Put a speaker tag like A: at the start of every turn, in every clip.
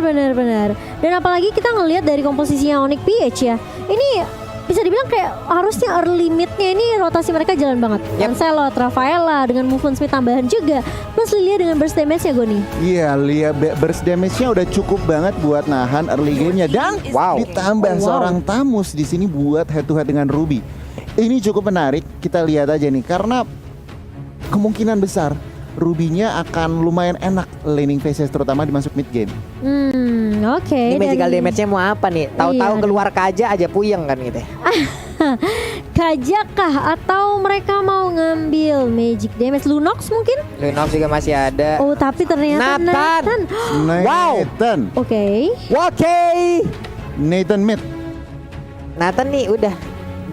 A: benar. Dan apalagi kita ngelihat dari komposisinya Onyx PH ya. Ini bisa dibilang kayak harusnya early mid-nya ini rotasi mereka jalan banget. Lancelot, Rafaela dengan movement speed tambahan juga. Plus Lilia dengan burst damage-nya Goni.
B: Iya, Lilia burst damage-nya udah cukup banget buat nahan early game-nya. Dan ditambah seorang Tamus di sini buat head to head dengan Ruby. Ini cukup menarik, kita lihat aja nih. Karena kemungkinan besar Ruby-nya akan lumayan enak laning phases terutama di masuk mid game.
A: Oke.
C: Ini magical damage-nya mau apa nih? Tahu-tahu keluar kaja aja puyeng kan gitu.
A: Kaja kah atau mereka mau ngambil magic damage? Lunox mungkin?
C: Lunox juga masih ada.
A: Oh tapi ternyata Nathan.
C: Wow.
A: Oke.
B: Nathan mid.
C: Nathan nih udah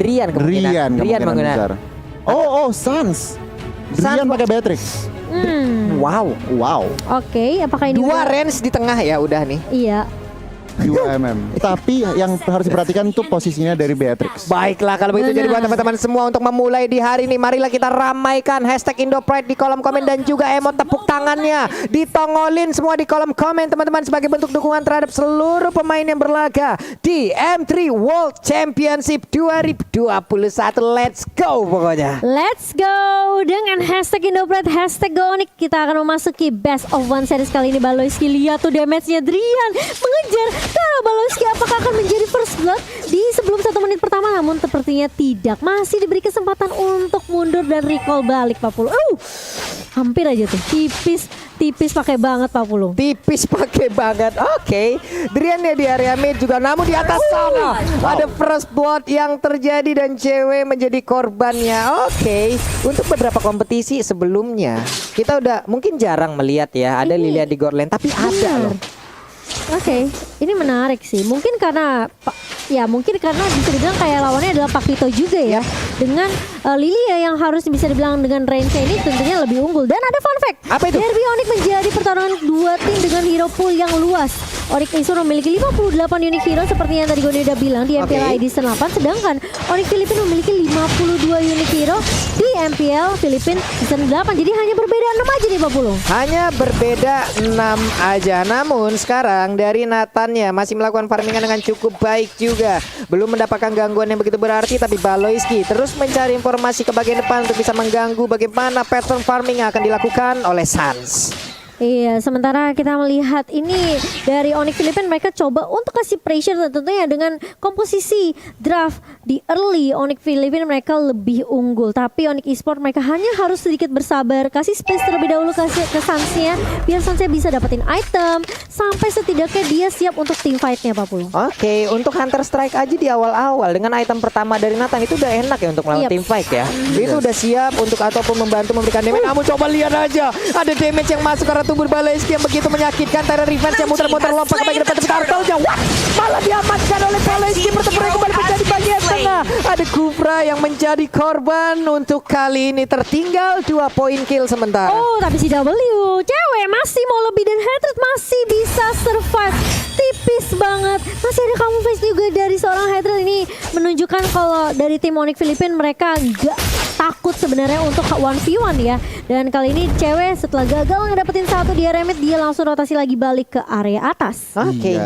C: Drian kemungkinan.
B: Drian besar. Oh Sans. Drian pakai Beatrix. Wow.
A: Oke, apakah ini
C: 2 range di tengah ya udah nih.
A: Iya.
B: 2 mm. Tapi yang harus diperhatikan tuh posisinya dari Beatrix.
C: Baiklah kalau begitu jadi buat teman-teman semua untuk memulai di hari ini marilah kita ramaikan hashtag IndoPride di kolom komen dan juga emot tepuk tangannya ditongolin semua di kolom komen teman-teman sebagai bentuk dukungan terhadap seluruh pemain yang berlaga di M3 World Championship 2021. Let's go pokoknya.
A: Let's go dengan hashtag IndoPride, hashtag Gonik. Kita akan memasuki best of one series kali ini. Baloyski lihat tuh damage-nya Drian mengejar Baloyski apakah akan menjadi first blood di sebelum 1 menit pertama, namun sepertinya tidak. Masih diberi kesempatan untuk mundur dan recall balik Pak Pulung. Hampir aja tuh, tipis pakai banget Pak Pulung.
C: Tipis pakai banget. Oke. Drian ya di area mid juga, namun di atas sana ada first blood yang terjadi dan cewek menjadi korbannya. Oke. Untuk beberapa kompetisi sebelumnya kita udah mungkin jarang melihat ya ada Lilia di Gorland, tapi ada loh.
A: Oke, ini menarik sih. Mungkin karena bisa dibilang kayak lawannya adalah Pakito juga ya. Dengan Lilia yang harus bisa dibilang dengan range ini tentunya lebih unggul. Dan ada fun fact.
C: Apa itu?
A: Derby Onyx menjadi pertarungan 2 tim dengan hero pool yang luas. Onyx Isur memiliki 58 unique hero seperti yang tadi Goni udah bilang di MPL Edition 8, sedangkan Onyx Filipina memiliki 52 unique hero di MPL Filipina Season 8. Jadi hanya berbeda 6 aja nih Pak Pulung.
C: Hanya berbeda 6 aja. Namun sekarang dari Nathan ya masih melakukan farmingan dengan cukup baik juga. Belum mendapatkan gangguan yang begitu berarti, tapi Baloyski terus mencari informasi ke bagian depan untuk bisa mengganggu bagaimana pattern farming yang akan dilakukan oleh Sans.
A: Iya, sementara kita melihat ini dari Onyx Filipina mereka coba untuk kasih pressure tentunya dengan komposisi draft di early. Onyx Filipina mereka lebih unggul, tapi Onyx Esport mereka hanya harus sedikit bersabar, kasih space terlebih dahulu kasih ke Sansnya biar Sansnya bisa dapetin item sampai setidaknya dia siap untuk team fight-nya Pak Pulung.
C: Oke, untuk Hunter Strike aja di awal-awal dengan item pertama dari Nathan itu udah enak ya untuk melawan team fight ya. Itu udah siap untuk ataupun membantu memberikan damage. Namun coba lihat aja ada damage yang masuk karena tubuh Baloyski yang begitu menyakitkan. Tyra Revenge yang muter-muter lompat ke bagian depan, tapi turtle-nya malah diamankan oleh Baloyski. Bertempur kembali menjadi bagian tengah. Ada Kufra yang menjadi korban untuk kali ini, tertinggal 2 poin kill sementara.
A: Oh, tapi si W cewek masih mau lebih dan Hatred masih bisa survive. Tipis banget. Masih ada kamu face juga dari seorang Hatred. Ini menunjukkan kalau dari tim Onyx Filipina mereka nggak takut sebenarnya untuk 1v1 ya. Dan kali ini cewek setelah gagal ngedapetin 1 di area mid, dia langsung rotasi lagi balik ke area atas.
C: Oke.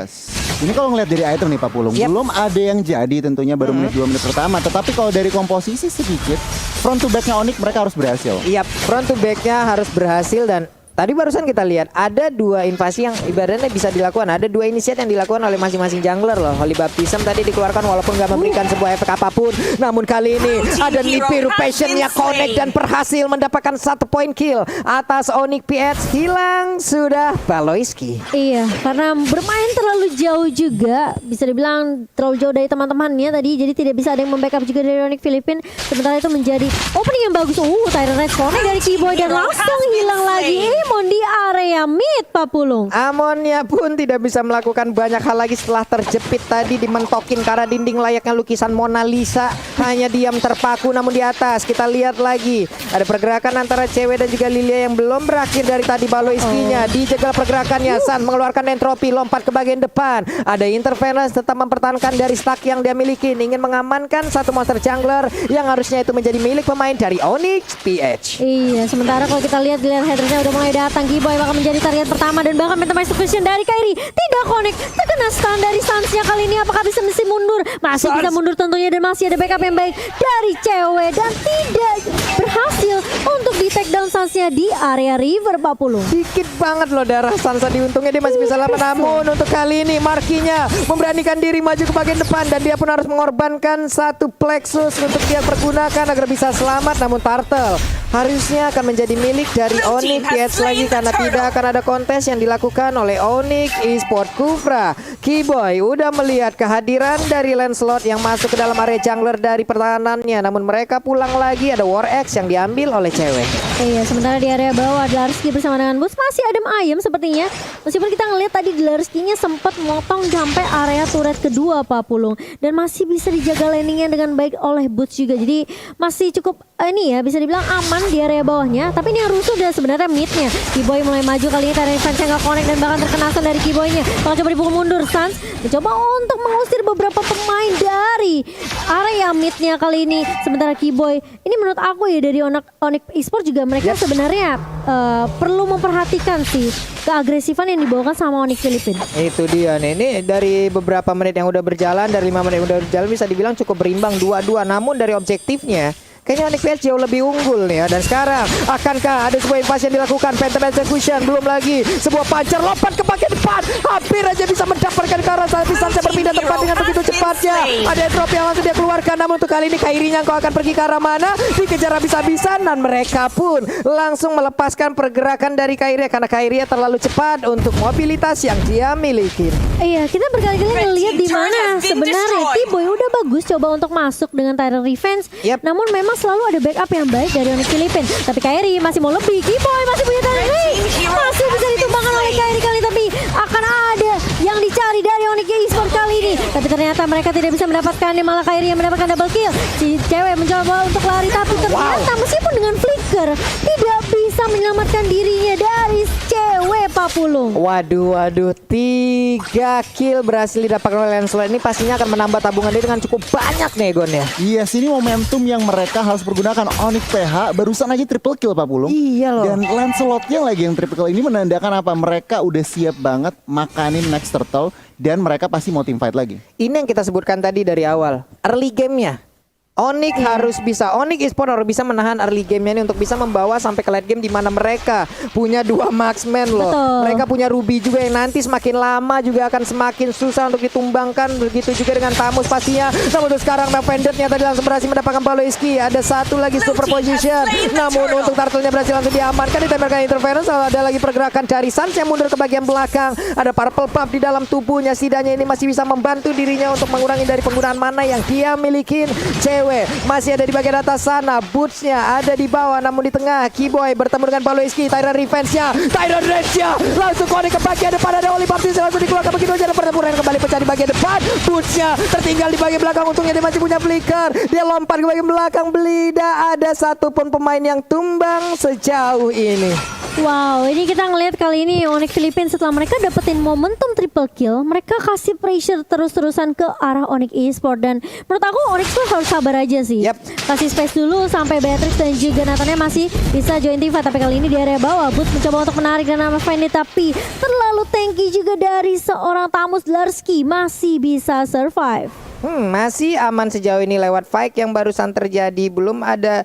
B: Ini kalau ngeliat dari item nih Pak Pulung, belum ada yang jadi tentunya baru menit 2 menit pertama. Tetapi kalau dari komposisi sedikit, front to back-nya Onyx mereka harus berhasil.
C: Iya, front to back-nya harus berhasil. Dan tadi barusan kita lihat ada 2 invasi yang ibaratnya bisa dilakukan. Ada 2 initiate yang dilakukan oleh masing-masing jungler loh. Holy Baptism tadi dikeluarkan walaupun gak memberikan sebuah efek apapun. Namun kali ini ada Nibiru Passion-nya connect dan berhasil mendapatkan 1 poin kill atas Onyx PH. Hilang sudah Baloyski.
A: Iya, karena bermain terlalu jauh juga, bisa dibilang terlalu jauh dari teman-temannya tadi, jadi tidak bisa ada yang membackup juga dari Onyx Filipina. Sementara itu menjadi opening yang bagus. Tyra Red connect dari Keyboy dan langsung hilang lagi. Amon di area mid Pak Pulung.
C: Amonnya pun tidak bisa melakukan banyak hal lagi setelah terjepit tadi dimentokin karena dinding layaknya lukisan Mona Lisa. Hanya diam terpaku. Namun di atas kita lihat lagi ada pergerakan antara cewek dan juga Lilia yang belum berakhir dari tadi. Baloyski-nya dijegal pergerakannya. San mengeluarkan entropi, lompat ke bagian depan. Ada interference tetap mempertahankan dari stack yang dia miliki, ingin mengamankan 1 monster jungler yang harusnya itu menjadi milik pemain dari Onyx PH.
A: Iya, sementara kalau kita lihat Hatred-nya udah mulai datang. Kiboy bakal menjadi target pertama dan bahkan Phantom Execution dari Kairi tidak connect. Terkena stun dari Sansnya kali ini. Apakah bisa mundur? Masih bisa mundur tentunya dan masih ada backup yang baik dari cewek dan tidak berhasil untuk di take down Sansnya di area River 40.
C: Dikit banget loh darah Sansa diuntungnya dia masih bisa lama. Namun untuk kali ini Markinya memberanikan diri maju ke bagian depan dan dia pun harus mengorbankan satu plexus untuk dia pergunakan agar bisa selamat. Namun Turtle harusnya akan menjadi milik dari Onyx Yates lagi karena tidak akan ada kontes yang dilakukan oleh Onyx Esport Kufra. Kiboy udah melihat kehadiran dari Lancelot yang masuk ke dalam area jungler dari pertahanannya, namun mereka pulang lagi. Ada War X yang diambil oleh cewek.
A: Iya, sementara di area bawah Dlarsky bersama dengan Boots masih adem ayem sepertinya. Meskipun kita ngelihat tadi Dlarsky-nya sempat motong sampai area turret kedua Pak Pulung dan masih bisa dijaga landingnya dengan baik oleh Boots juga. Jadi masih cukup ini ya bisa dibilang aman di area bawahnya. Tapi ini yang rusuh udah sebenarnya midnya. Kiboy mulai maju kali ini karena Sans yang nggak connect dan bahkan terkena stun dari Kiboy-nya. Kalau coba dipukul mundur, Sans mencoba untuk mengusir beberapa pemain dari area midnya kali ini. Sementara Kiboy ini menurut aku ya dari Onyx Esport juga mereka sebenarnya perlu memperhatikan sih keagresifan yang dibawakan sama Onyx Filipina.
C: Itu dia nih. Ini dari beberapa menit yang udah berjalan, dari 5 menit yang udah berjalan bisa dibilang cukup berimbang 2-2. Namun dari objektifnya kayaknya Onyx PS jauh lebih unggul nih ya. Dan sekarang akankah ada sebuah invasi yang dilakukan? Phantom Execution belum lagi. Sebuah pancer lompat ke bagian depan. Hampir aja bisa mendapatkan ke arah sana. Sansnya berpindah tempat dengan begitu cepatnya. Ada drop yang langsung dia keluarkan. Namun untuk kali ini Kairinya kau akan pergi ke arah mana? Dikejar habis-habisan dan mereka pun langsung melepaskan pergerakan dari Kairi karena Kairi terlalu cepat untuk mobilitas yang dia miliki.
A: Iya, kita berkali-kali ngelihat di mana sebenarnya Kiboy udah bagus coba untuk masuk dengan Tyrant Revenge. Namun memang selalu ada backup yang baik dari Onyx Filipina. Tapi Kairi masih mau lebih. Kiboy masih punya Tyrant Revenge. Masih bisa ditumbangkan oleh Kairi kali tapi akan ada yang dicari dari Onyx Esport kali ini. Tapi ternyata mereka tidak bisa mendapatkannya, malah Kairi yang mendapatkan double kill. Si cewek mencoba untuk lari tapi ternyata meskipun dengan flicker tidak bisa menyelamatkan dirinya dari cewek Pak Pulung.
C: Waduh, 3 kill berhasil didapatkan oleh Lancelot. Ini pastinya akan menambah tabungan dia dengan cukup banyak nih Gon ya.
B: Iya, sini momentum yang mereka harus pergunakan. Onyx PH barusan aja triple kill Pak Pulung.
C: Iya loh.
B: Dan Lancelotnya lagi yang triple kill ini menandakan apa? Mereka udah siap banget makanin next turtle dan mereka pasti mau team fight lagi.
C: Ini yang kita sebutkan tadi dari awal. Early game-nya Onyx harus bisa, Onyx Esport harus bisa menahan early game-nya ini untuk bisa membawa sampai ke late game di mana mereka punya 2 marksman loh.
A: Betul.
C: Mereka punya Ruby juga yang nanti semakin lama juga akan semakin susah untuk ditumbangkan. Begitu juga dengan Tamus pastinya. Namun untuk sekarang Vendor-nya tadi langsung berhasil mendapatkan Paloiski. Ada satu lagi super position. Namun untuk Turtle-nya berhasil langsung diamankan. Ditembakkan interference. Lalu ada lagi pergerakan dari Sans yang mundur ke bagian belakang. Ada purple pump di dalam tubuhnya. Setidaknya ini masih bisa membantu dirinya untuk mengurangi dari penggunaan mana yang dia milikin. Masih ada di bagian atas sana. Boots-nya ada di bawah namun di tengah Kiboy bertemu dengan Paloiski. Tyrant Revenge-nya langsung connect ke bagian depan. Ada Oli Baptiste langsung dikeluarkan begitu aja. Ada pertempuran kembali pecah di bagian depan. Boots-nya tertinggal di bagian belakang. Untungnya dia masih punya flicker. Dia lompat ke bagian belakang. Tidak ada satupun pemain yang tumbang sejauh ini.
A: Wow, ini kita ngelihat kali ini Onyx Filipina setelah mereka dapetin momentum triple kill, mereka kasih pressure terus-terusan ke arah Onyx Esport dan menurut aku Onyx tuh harus sabar aja sih. Kasih space dulu sampai Beatrix dan juga Nathannya masih bisa join team fight. Tapi kali ini di area bawah Boots mencoba untuk menarik dan nama Fendi tapi terlalu tanky juga dari seorang Tamus Dlarsky masih bisa survive.
C: Masih aman sejauh ini lewat fight yang barusan terjadi. Belum ada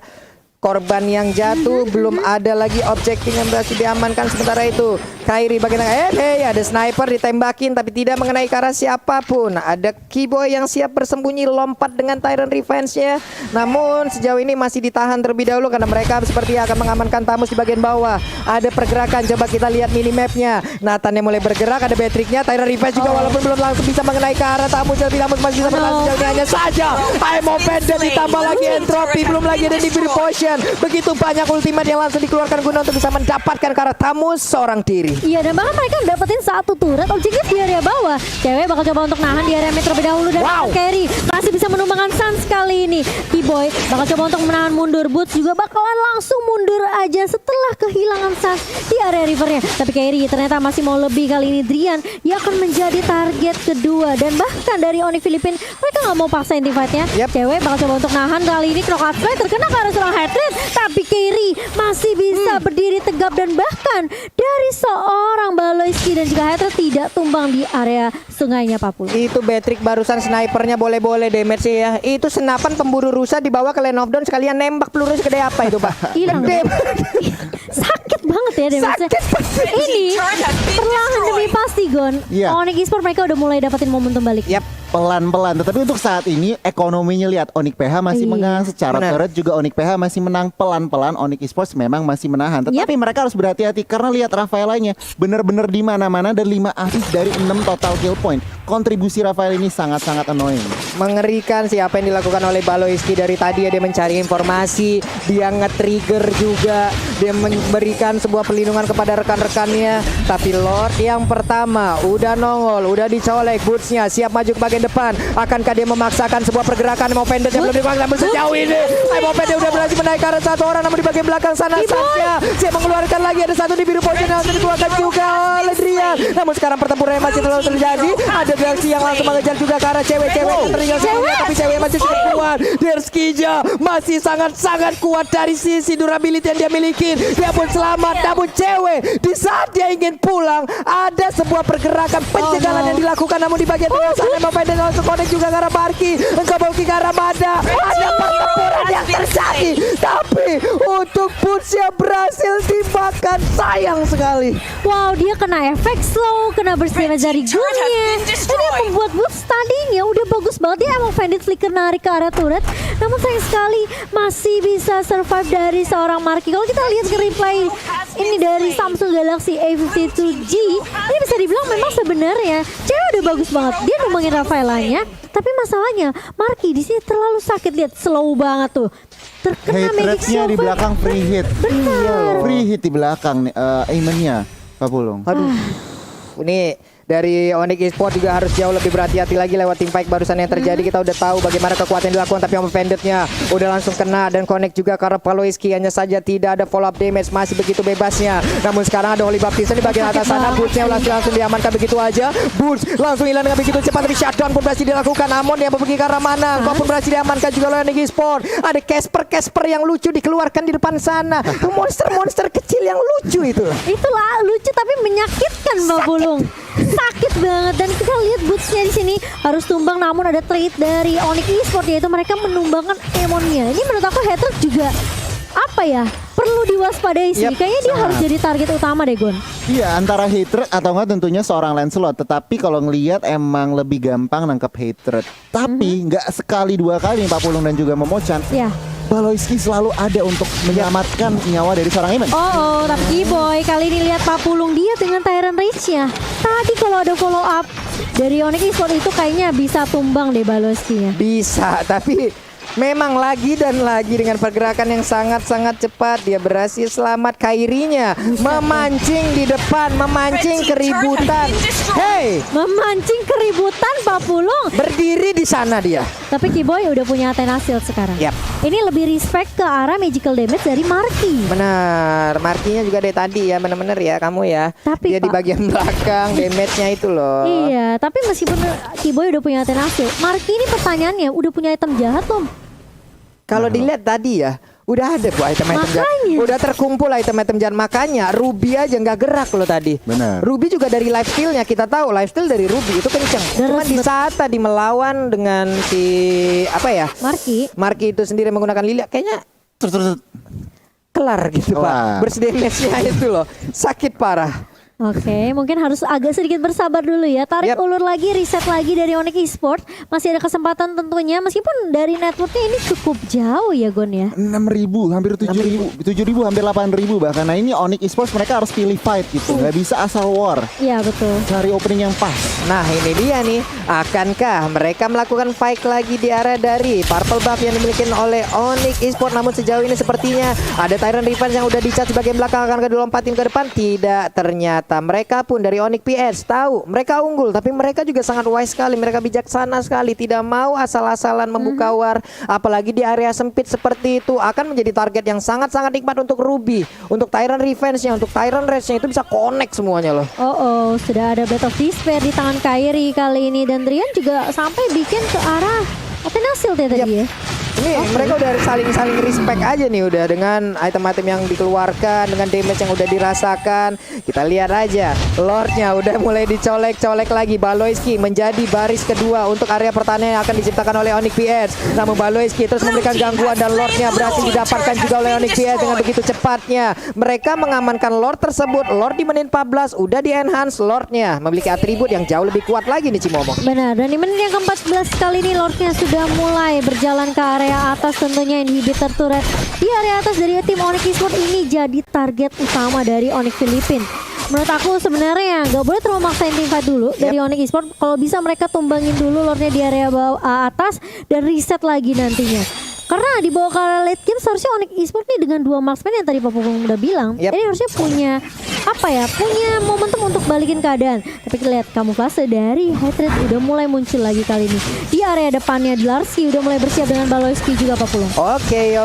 C: korban yang jatuh, belum ada lagi objektif yang berhasil diamankan. Sementara itu Kairi bagian ada sniper ditembakin tapi tidak mengenai ke arah siapapun. Ada Kiboy yang siap bersembunyi lompat dengan Tyrant Revenge-nya. Namun sejauh ini masih ditahan terlebih dahulu karena mereka seperti akan mengamankan Tamus di bagian bawah. Ada pergerakan, coba kita lihat minimapnya. Nathan yang mulai bergerak, ada Beatrix-nya. Tyrant Revenge juga walaupun belum langsung bisa mengenai ke arah Tamus, tapi Tamus masih bisa bertahan sejauh ini hanya saja. I'm offended ditambah lagi entropy, belum lagi ada diberi potion. Begitu banyak ultimate yang langsung dikeluarkan guna untuk bisa mendapatkan ke arah Tamus seorang diri.
A: Iya, dan bahkan mereka dapetin satu turret objektif di area bawah. Cewek bakal coba untuk nahan di area mid terlebih dahulu dan Carry masih bisa menumbangkan Sans kali ini. Keyboy bakal coba untuk menahan mundur. Boots juga bakalan langsung mundur aja setelah kehilangan Sans di area rivernya. Tapi Carry ternyata masih mau lebih kali ini. Drian yang akan menjadi target kedua, dan bahkan dari Onyx Philippines mereka nggak mau paksain team fight-nya. Cewek bakal coba untuk nahan kali ini. Knockout Strike terkena ke arah seorang Hatred, tapi Carry masih bisa berdiri tegap, dan bahkan dari seorang Baloyski dan juga Hatred tidak tumbang di area sungainya Papul.
C: Itu Beatrix barusan snipernya boleh-boleh damage sih ya. Itu senapan pemburu rusa dibawa ke lane of down sekalian nembak peluru segede apa itu, Pak?
A: Hilang. Sakit banget ya damage-nya. Ini perlahan demi pasti Gon. Onyx Esports mereka udah mulai dapetin momentum balik.
B: Pelan-pelan, tetapi untuk saat ini ekonominya lihat Onyx PH masih menang secara turret, juga Onyx PH masih menang pelan-pelan. Onyx Esports memang masih menahan, tetapi mereka harus berhati-hati karena lihat Rafaelanya bener-bener di mana-mana dan 5 assist dari 6 total kill point. Kontribusi Rafael ini sangat-sangat annoying.
C: Mengerikan sih apa yang dilakukan oleh Baloyski dari tadi ya, dia mencari informasi, dia nge-trigger juga, dia memberikan sebuah perlindungan kepada rekan-rekannya. Tapi Lord yang pertama udah nongol, udah dicolek, bootsnya siap maju ke bagian depan. Akankah dia memaksakan sebuah pergerakan? Mau Pendant yang belum dikuasai, namun sejauh ini Mau Pendant udah berhasil menaikkan satu orang, namun di bagian belakang sana Sansnya siap mengeluarkan lagi, ada satu di biru poin yang dikeluarkan juga oleh Drian. Namun sekarang pertempuran masih terus terjadi. Ada Derski yang langsung mengejar juga ke arah cewek-cewek yang tertinggal sebelumnya, tapi cewek masih cukup kuat. Derskija masih sangat-sangat kuat dari sisi durability yang dia miliki. Dia pun selamat, namun cewek di saat dia ingin pulang ada sebuah pergerakan pencegahan yang dilakukan, namun di bagian tengah sana Mau Pendant langsung connect juga ke arah Barki, engkau Barki ke arah Mada. Ada pertempuran yang terjadi, tapi untuk Boots yang berhasil dimakan, sayang sekali.
A: Wow, dia kena efek slow, kena bersinar dari gunnya. Ini yang membuat Boots tadinya udah bagus banget. Dia emang Bandit flicker narik ke arah turret, namun sayang sekali masih bisa survive dari seorang Marky. Kalau kita lihat ke replay ini dari Samsung Galaxy A52G, ini bisa dibilang memang sebenarnya cewek udah bagus banget. Dia numbangin Rafaelanya, tapi masalahnya Marky di sini terlalu sakit. Lihat slow banget tuh. Terkena magic
B: Hate-nya di belakang free hit. Free hit di belakang aimennya Pak Pulung.
C: Aduh. Ini dari Onyx Esports juga harus jauh lebih berhati-hati lagi lewat team fight barusan yang terjadi. Kita udah tahu bagaimana kekuatan yang dilakukan, tapi Mau Pendant-nya udah langsung kena dan connect juga karena Baloyski hanya saja tidak ada follow up damage, masih begitu bebasnya. Namun sekarang ada Holy Baptista di bagian atas sana. Boots-nya langsung diamankan begitu aja. Boots langsung hilang dengan begitu cepat, tapi shutdown pun berhasil dilakukan. Amon yang pergi ke arah mana? Kau pun berhasil diamankan juga oleh Onyx Esports. Ada Casper yang lucu dikeluarkan di depan sana. Monster-monster kecil yang lucu itu.
A: Itulah lucu tapi menyakitkan Mbak Bulung. Sakit banget, dan kita lihat Boots-nya di sini harus tumbang, namun ada trade dari Onyx Esports yaitu mereka menumbangkan Emonnya. Ini menurut aku Hatred juga apa ya, perlu diwaspadai sih. Kayaknya dia harus jadi target utama deh Gon.
B: Iya, antara Hatred atau enggak tentunya seorang Lancelot. Tetapi kalau ngelihat emang lebih gampang nangkep Hatred. Tapi nggak sekali dua kali Pak Pulung dan juga Momochan. Baloyski selalu ada untuk menyelamatkan nyawa dari seorang Aimen.
A: Tapi Keyboy kali ini lihat Pak Pulung dia dengan Tyrant Rage-nya. Tadi kalau ada follow up dari Onyx Esports itu kayaknya bisa tumbang deh Baloyski-nya.
C: Bisa, tapi memang lagi dan lagi dengan pergerakan yang sangat-sangat cepat dia berhasil selamat. Kairinya memancing di depan, memancing keributan. Hey,
A: memancing keributan Pak Pulung.
C: Berdiri di sana dia.
A: Tapi Keyboy udah punya Athena Shield sekarang. Ini lebih respect ke arah magical damage dari Marky.
C: Benar, Marky-nya juga dari tadi ya, benar-benar ya kamu ya.
A: Tapi
C: dia di bagian belakang damage-nya itu loh.
A: Iya, tapi meskipun Keyboy udah punya Athena Shield, Marky ini pertanyaannya udah punya item jahat belum?
C: Kalau dilihat tadi ya, udah ada bu item-item jahat. Udah terkumpul item-item jahat. Makanya Ruby aja nggak gerak loh tadi.
B: Benar.
C: Ruby juga dari lifesteal-nya, kita tahu lifesteal dari Ruby itu kenceng. Cuma di saat tadi melawan dengan si apa ya, Marky itu sendiri menggunakan Lilia, kayaknya kelar gitu Pak. Bersedemesnya itu loh, sakit parah.
A: Oke, mungkin harus agak sedikit bersabar dulu ya. Tarik ulur lagi, reset lagi dari Onyx Esports. Masih ada kesempatan tentunya, meskipun dari networknya ini cukup jauh ya Gon ya.
B: 6.000, hampir 7.000, 7.000 hampir 8.000 bahkan. Nah ini Onyx Esports mereka harus pilih fight gitu, nggak bisa asal war.
A: Iya betul.
B: Cari opening yang pas.
C: Nah ini dia nih, akankah mereka melakukan fight lagi di area dari purple buff yang dimiliki oleh Onyx Esports? Namun sejauh ini sepertinya ada Tyrant Revenge yang udah dicas di bagian belakang. Akankah dilompatin ke depan? Tidak, ternyata ternyata mereka pun dari Onyx PS tahu mereka unggul, tapi mereka juga sangat wise sekali, mereka bijaksana sekali, tidak mau asal-asalan membuka war, apalagi di area sempit seperti itu akan menjadi target yang sangat-sangat nikmat untuk Ruby, untuk Tyrant Revenge-nya, untuk Tyrant Rage-nya itu bisa connect semuanya loh.
A: Oh, sudah ada Blade of Despair di tangan Kairi kali ini dan Drian juga sampai bikin ke arah Athenasil tadi ya.
C: Ini mereka udah saling respect aja nih udah dengan item-item yang dikeluarkan, dengan damage yang udah dirasakan. Kita lihat aja, Lordnya udah mulai dicolek-colek lagi. Baloyski menjadi baris kedua untuk area pertahanan yang akan diciptakan oleh Onyx PS. Namun Baloyski terus memberikan gangguan dan Lordnya berhasil didapatkan juga oleh Onyx PS dengan begitu cepatnya. Mereka mengamankan Lord tersebut. Lord di menit 14 udah di-enhance Lordnya, memiliki atribut yang jauh lebih kuat lagi nih Cimomo.
A: Benar, dan di menit yang ke-14 kali ini Lordnya sudah mulai berjalan ke area atas, tentunya inhibitor turret di area atas dari tim Onyx Esports ini jadi target utama dari Onyx Filipina. Menurut aku sebenarnya nggak boleh terlalu maksain tim fight dulu dari Onyx Esports. Kalau bisa mereka tumbangin dulu Lordnya di area bawah atas dan reset lagi nantinya. Karena di bawah ke late game seharusnya Onyx Esports nih dengan 2 marksman yang tadi Papa Pung udah bilang, ini harusnya punya punya momentum untuk balikin keadaan. Tapi kita lihat kamuflase dari Hatred udah mulai muncul lagi kali ini di area depannya. Dlarsky udah mulai bersiap dengan Baloyski juga Pak Pulung.
C: Oke.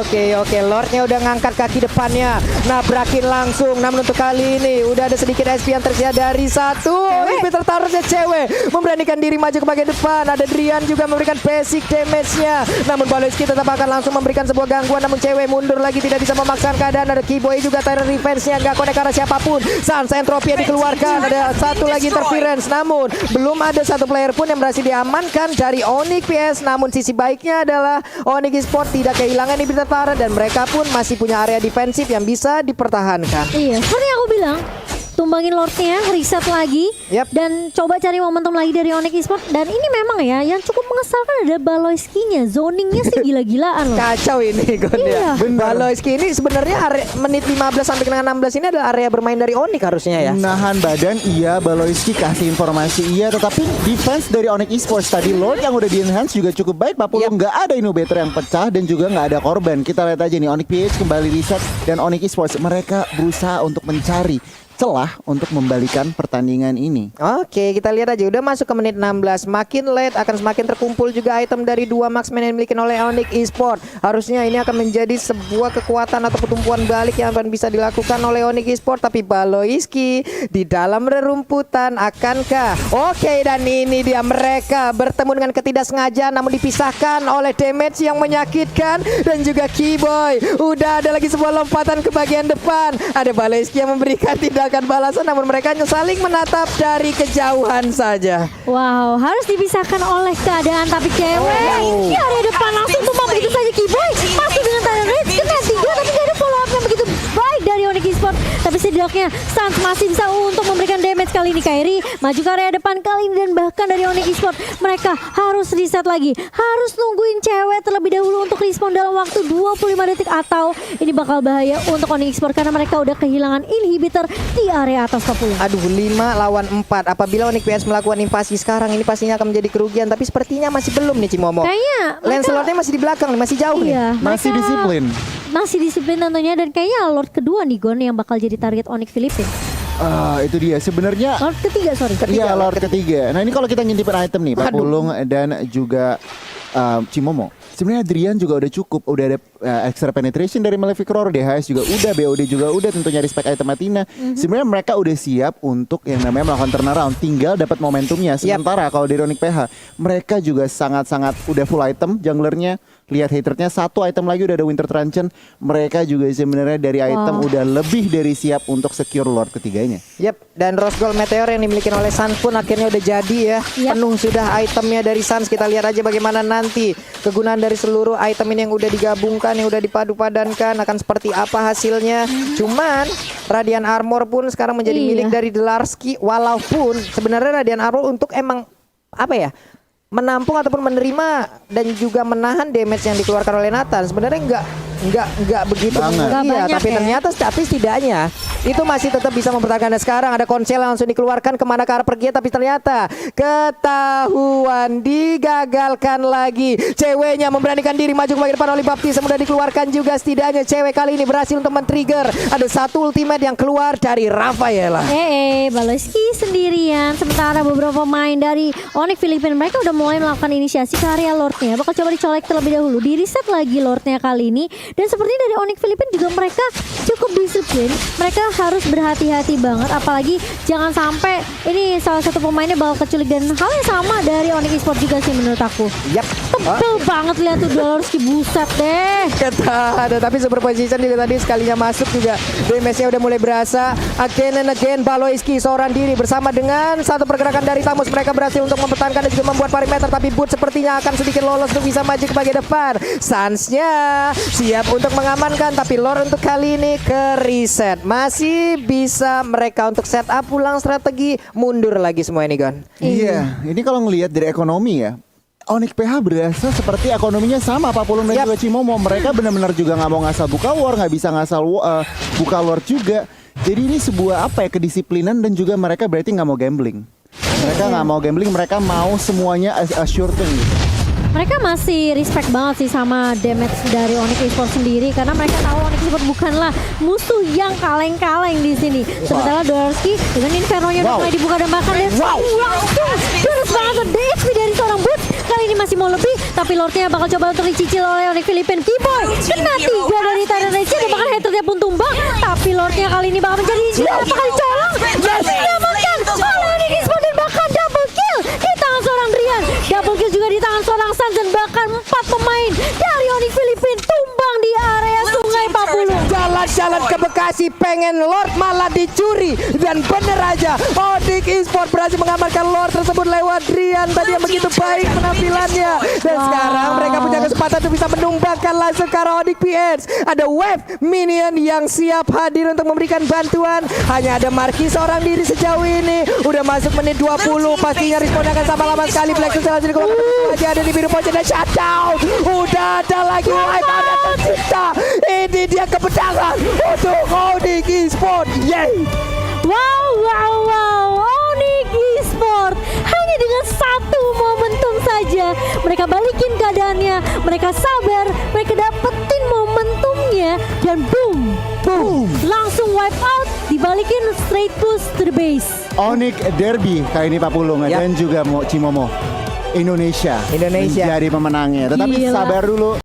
C: Lordnya udah ngangkat kaki depannya, nabrakin langsung. Namun untuk kali ini udah ada sedikit SP yang tersedia dari satu. Lebih tertaruhnya cewek memberanikan diri maju ke bagian depan. Ada Drian juga memberikan basic damage-nya. Namun Baloyski tetap akan langsung memberikan sebuah gangguan. Namun cewek mundur lagi, tidak bisa memaksakan keadaan. Ada Keyboy juga Tyrant Revenge-nya nggak connect karena siapapun. Sans entropy yang dikeluarkan, ada satu lagi interference, namun belum ada satu player pun yang berhasil diamankan dari Onyx PS. Namun sisi baiknya adalah Onyx Esports tidak kehilangan inhibitor turret dan mereka pun masih punya area defensif yang bisa dipertahankan.
A: Iya, seperti yang aku bilang, tumbangin Lordnya, reset lagi, dan coba cari momentum lagi dari Onyx Esports. Dan ini memang ya, yang cukup mengesalkan ada Baloyski-nya, zoningnya sih gila-gilaan loh.
C: Kacau ini Gondia. Baloyski ini sebenarnya menit 15 sampai dengan 16 ini adalah area bermain dari Onyx harusnya ya.
B: Nahan badan iya, Baloyski kasih informasi iya, tetapi defense dari Onyx Esports tadi Lord yang udah di-enhance juga cukup baik. Pak Pulung nggak ada inhibitor yang pecah dan juga nggak ada korban. Kita lihat aja nih, Onyx PH kembali reset dan Onyx Esports mereka berusaha untuk mencari celah untuk membalikan pertandingan ini.
C: Oke, kita lihat aja udah masuk ke menit 16. Makin late akan semakin terkumpul juga item dari 2 marksman yang dimiliki oleh Onyx Esports. Harusnya ini akan menjadi sebuah kekuatan atau pertumbuhan balik yang akan bisa dilakukan oleh Onyx Esports. Tapi Baloyski di dalam rerumputan akankah? Oke, dan ini dia mereka bertemu dengan ketidaksengajaan namun dipisahkan oleh damage yang menyakitkan dan juga Keyboy. Udah ada lagi sebuah lompatan ke bagian depan. Ada Baloyski yang memberikan tindakan balasan namun mereka hanya saling menatap dari kejauhan saja.
A: Wow, harus dipisahkan oleh keadaan tapi cewek di area depan langsung tumbang begitu saja. Keyboy masuk dengan Tyrant Rage kena 3 tapi gak ada follow up yang begitu baik dari Onyx Esports. Tapi setidaknya Sans masih bisa untuk memberikan damage kali ini. Kairi maju ke area depan kali ini dan bahkan dari Onyx Esports mereka harus reset lagi, harus nungguin cewek terlebih dahulu untuk respawn dalam waktu 25 detik atau ini bakal bahaya untuk Onyx Esports karena mereka udah kehilangan inhibitor di area atas Pak Pulung.
C: Aduh, 5 lawan 4. Apabila Onyx PS melakukan invasi sekarang ini pastinya akan menjadi kerugian, tapi sepertinya masih belum nih Cimomo.
A: Kayaknya
C: Lancelotnya masih di belakang nih, masih jauh nih.
B: Masih disiplin.
A: Masih disiplin tentunya dan kayaknya Lord kedua nih Gon yang bakal jadi target Onyx Filipina.
B: Itu dia sebenarnya.
A: Lord ketiga, sorry.
B: Iya, Lord ketiga. Nah, ini kalau kita ngintipin item nih, Pak Pulung dan juga Cimomo. Sebenarnya Drian juga udah cukup, udah ada extra penetration dari Malefic Roar, DHS juga udah, BOD juga udah, tentunya respect item Athena. Sebenarnya mereka udah siap untuk yang namanya melakukan turnaround, tinggal dapat momentumnya. Sementara kalau dari Onyx PH, mereka juga sangat-sangat udah full item junglernya. Lihat haternya, satu item lagi udah ada Winter Truncheon. Mereka juga sebenarnya dari item udah lebih dari siap untuk secure Lord ketiganya.
C: Dan Rose Gold Meteor yang dimiliki oleh Sans pun akhirnya udah jadi ya. Penuh sudah itemnya dari Sans. Kita lihat aja bagaimana nanti kegunaan dari seluruh item ini yang udah digabungkan, yang udah dipadu-padankan akan seperti apa hasilnya. Cuman Radiant Armor pun sekarang menjadi milik dari Dlarsky. Walaupun sebenarnya Radiant Armor untuk emang menampung ataupun menerima dan juga menahan damage yang dikeluarkan oleh Nathan sebenarnya enggak begitu
B: banget.
C: tapi ternyata setidaknya itu masih tetap bisa mempertahankan. Dan sekarang ada Konsel yang langsung dikeluarkan kemana ke arah pergi, tapi ternyata ketahuan, digagalkan lagi. Ceweknya memberanikan diri maju ke bagian depan oleh Baptis, mudah dikeluarkan juga. Setidaknya cewek kali ini berhasil untuk men-trigger. Ada satu ultimate yang keluar dari Rafaela.
A: Baloski sendirian. Sementara beberapa pemain dari Onyx Filipina mereka udah mulai melakukan inisiasi ke area Lordnya. Bakal coba dicolek terlebih dahulu. Di reset lagi Lordnya kali ini. Dan sepertinya dari Onyx Filipina juga mereka cukup disiplin. Mereka harus berhati-hati banget. Apalagi jangan sampai ini salah satu pemainnya bakal keculik. Dan hal yang sama dari Onyx Esports juga sih menurut aku.
C: Yap.
A: Tebel banget lihat tuh Dolorski, buset deh.
C: Ada tapi superposition juga tadi sekalinya masuk juga. Damage-nya udah mulai berasa. Again and again Baloiski seorang diri bersama dengan satu pergerakan dari Tamus. Mereka berhasil untuk mempertahankan dan juga membuat perimeter. Tapi Boot sepertinya akan sedikit lolos untuk bisa maju ke bagian depan. Suns-nya siap untuk mengamankan. Tapi Lord untuk kali ini ke reset. Masih bisa mereka untuk set up ulang strategi. Mundur lagi semua ini Gon.
B: Iya, ini kalau ngelihat dari ekonomi ya, Onyx PH berasa seperti ekonominya sama Pak Pulung dan juga Cimomo. Mereka benar-benar juga nggak mau ngasal buka war, nggak bisa ngasal buka war juga. Jadi ini sebuah apa ya, kedisiplinan dan juga mereka berarti nggak mau gambling. Mereka nggak mau gambling, mereka mau semuanya assured gitu.
A: Mereka masih respect banget sih sama damage dari Onyx Esports sendiri karena mereka tahu Onyx Esports bukanlah musuh yang kaleng-kaleng di sini. Sementara Dolorski dengan Inferno-nya udah mulai dibuka dan bahkan langsung terus banget DHP dari seorang Boot. Kali ini masih mau lebih, tapi Lordnya bakal coba untuk dicicil oleh Onyx Filipina. Keyboy kena 3 dari Tyranids dan bahkan headernya pun tumbang. Tapi Lordnya kali ini bakal menjadi apakah dicolong? Diselamatkan oleh Onyx Esports dan bahkan double kill di tangan seorang Drian. Double kill juga di tangan seorang Suns dan bahkan 4 pemain dari Onyx Filipina tumbang di area Sungai Papulu.
C: Jalan-jalan ke Bekasi pengen Lord malah dicuri. Dan bener aja Onyx Esports berhasil mengamankan Lord tersebut lewat Drian tadi yang begitu baik penampilannya. Dan sekarang mereka punya kesempatan untuk bisa menumbangkan langsung ke arah Onyx PX. Ada Wave Minion yang siap hadir untuk memberikan bantuan. Hanya ada Marquis seorang diri sejauh ini. Udah masuk menit 20. Pastinya responnya akan sama lama sekali. Black Suns lagi lagi ada di biru pojok dan shutdown. Udah ada lagi Wave, ada tercipta. Ini dia kemenangan untuk Onyx Esports. Yeay.
A: Wow, Onyx Esports hanya dengan satu momentum saja mereka balikin keadaannya, mereka sabar, mereka dapetin momentumnya dan boom, langsung wipe out, dibalikin straight push to the base.
B: Onyx Derby kali ini Pak Pulung dan juga Cimomo. Indonesia menjadi pemenangnya. Tetapi
A: Gila.
B: sabar dulu.